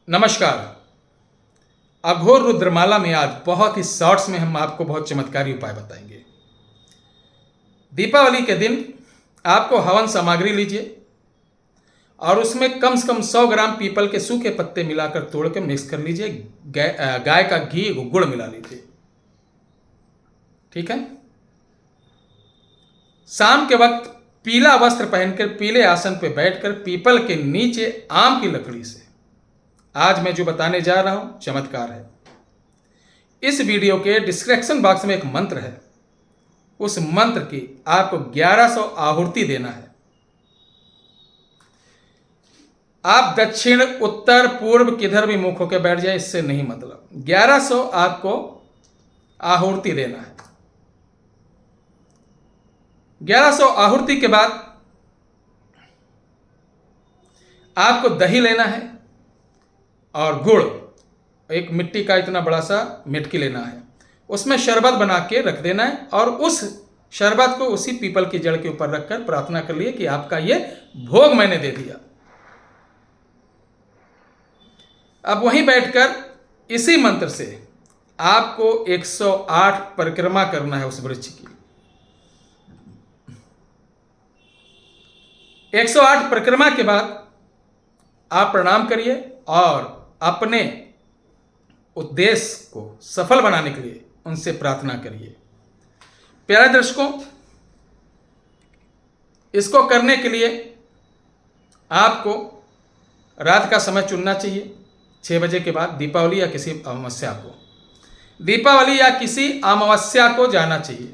नमस्कार। अघोर रुद्रमाला में आज बहुत ही शॉर्ट्स में हम आपको बहुत चमत्कारी उपाय बताएंगे। दीपावली के दिन आपको हवन सामग्री लीजिए और उसमें कम से कम 100 ग्राम पीपल के सूखे पत्ते मिलाकर तोड़ के मिक्स कर लीजिए। गाय का घी गुड़ मिला लीजिए। ठीक है। शाम के वक्त पीला वस्त्र पहनकर पीले आसन पर बैठकर पीपल के नीचे आम की लकड़ी से आज मैं जो बताने जा रहा हूं चमत्कार है। इस वीडियो के डिस्क्रिप्शन बॉक्स में एक मंत्र है। उस मंत्र की आपको 1100 आहुति देना है। आप दक्षिण उत्तर पूर्व किधर भी मुख होकर बैठ जाए, इससे नहीं मतलब। 1100 आपको आहुति देना है। 1100 आहुति के बाद आपको दही लेना है और गुड़, एक मिट्टी का इतना बड़ा सा मिटकी लेना है। उसमें शरबत बना के रख देना है और उस शरबत को उसी पीपल की जड़ के ऊपर रखकर प्रार्थना कर लिए कि आपका ये भोग मैंने दे दिया। अब वहीं बैठकर इसी मंत्र से आपको 108 परिक्रमा करना है उस वृक्ष की। 108 परिक्रमा के बाद आप प्रणाम करिए और अपने उद्देश्य को सफल बनाने के लिए उनसे प्रार्थना करिए। प्यारे दर्शकों, इसको करने के लिए आपको रात का समय चुनना चाहिए, 6 बजे के बाद, दीपावली या किसी अमावस्या को। दीपावली या किसी अमावस्या को जाना चाहिए।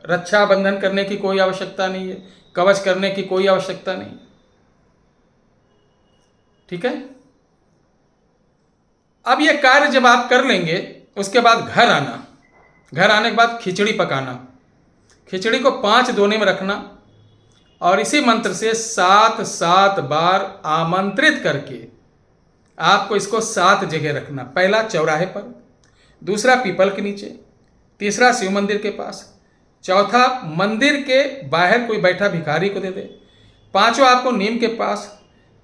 रक्षाबंधन करने की कोई आवश्यकता नहीं है, कवच करने की कोई आवश्यकता नहीं है। ठीक है। अब ये कार्य जब आप कर लेंगे, उसके बाद घर आना। घर आने के बाद खिचड़ी पकाना। खिचड़ी को 5 दोने में रखना और इसी मंत्र से 7 बार आमंत्रित करके आपको इसको 7 जगह रखना। पहला चौराहे पर, दूसरा पीपल के नीचे, तीसरा शिव मंदिर के पास, चौथा मंदिर के बाहर कोई बैठा भिखारी को दे दे, पांचवा आपको नीम के पास,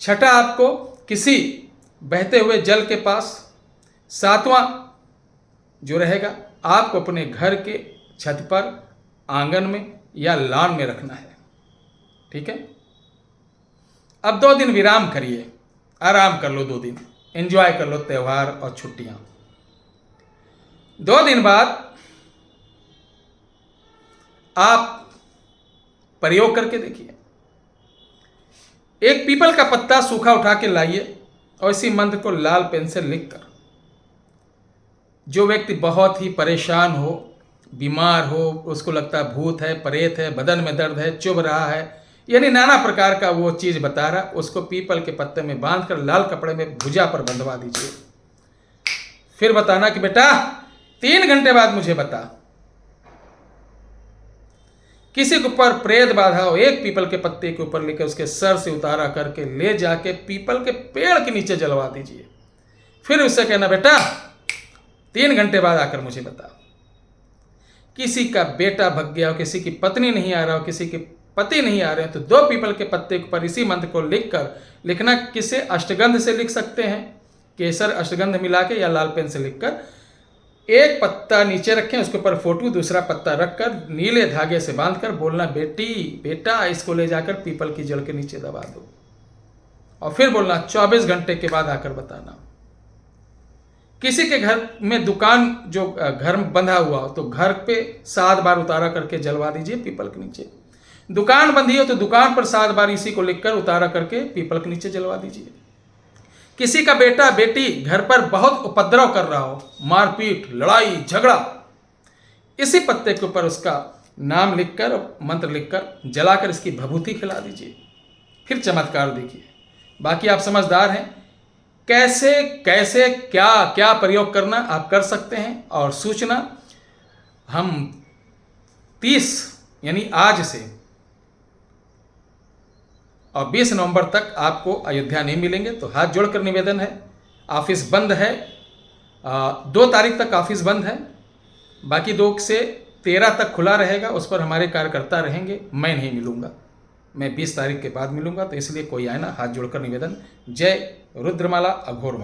छठा आपको किसी बहते हुए जल के पास, सातवां जो रहेगा आपको अपने घर के छत पर, आंगन में या लॉन में रखना है। ठीक है। अब 2 दिन विराम करिए, आराम कर लो। 2 दिन एंजॉय कर लो त्यौहार और छुट्टियां। 2 दिन बाद आप प्रयोग करके देखिए। एक पीपल का पत्ता सूखा उठा के लाइए और इसी मंत्र को लाल पेन से लिखकर, जो व्यक्ति बहुत ही परेशान हो, बीमार हो, उसको लगता है भूत है, प्रेत है, बदन में दर्द है, चुभ रहा है, यानी नाना प्रकार का वो चीज़ बता रहा, उसको पीपल के पत्ते में बांधकर लाल कपड़े में भुजा पर बंधवा दीजिए। फिर बताना कि बेटा 3 घंटे बाद मुझे बता। किसी के ऊपर प्रेत बाधा हो, एक पीपल के पत्ते के ऊपर लेकर उसके सर से उतारा करके ले जाके पीपल के पेड़ के नीचे जलवा दीजिए। फिर उससे कहना बेटा 3 घंटे बाद आकर मुझे बता। किसी का बेटा भग गया हो, किसी की पत्नी नहीं आ रहा हो, किसी के पति नहीं आ रहे हैं, तो 2 पीपल के पत्ते के ऊपर इसी मंत्र को लिखना। किसे अष्टगंध से लिख सकते हैं, केसर अष्टगंध मिला के, या लाल पेन से लिखकर। एक पत्ता नीचे रखें, उसके ऊपर फोटो, दूसरा पत्ता रखकर नीले धागे से बांधकर बोलना बेटा इसको ले जाकर पीपल की जड़ के नीचे दबा दो। और फिर बोलना 24 घंटे के बाद आकर बताना। किसी के घर में दुकान, जो घर में बंधा हुआ हो, तो घर पे 7 बार उतारा करके जलवा दीजिए पीपल के नीचे। दुकान बंधी हो तो दुकान पर 7 बार इसी को लिखकर उतारा करके पीपल के नीचे जलवा दीजिए। किसी का बेटा बेटी घर पर बहुत उपद्रव कर रहा हो, मारपीट, लड़ाई झगड़ा, इसी पत्ते के ऊपर उसका नाम लिखकर, मंत्र लिखकर जलाकर इसकी भभूति खिला दीजिए। फिर चमत्कार देखिए। बाकी आप समझदार हैं, कैसे कैसे क्या क्या प्रयोग करना आप कर सकते हैं। और सूचना हम 30 यानी आज से और 20 नवंबर तक आपको अयोध्या नहीं मिलेंगे, तो हाथ जोड़कर निवेदन है। ऑफिस बंद है, 2 तारीख तक ऑफिस बंद है, बाकी 2 से 13 तक खुला रहेगा। उस पर हमारे कार्यकर्ता रहेंगे, मैं नहीं मिलूंगा। मैं 20 तारीख के बाद मिलूंगा, तो इसलिए कोई आए ना, हाथ जोड़कर निवेदन। जय रुद्रमाला, अघोरमाला।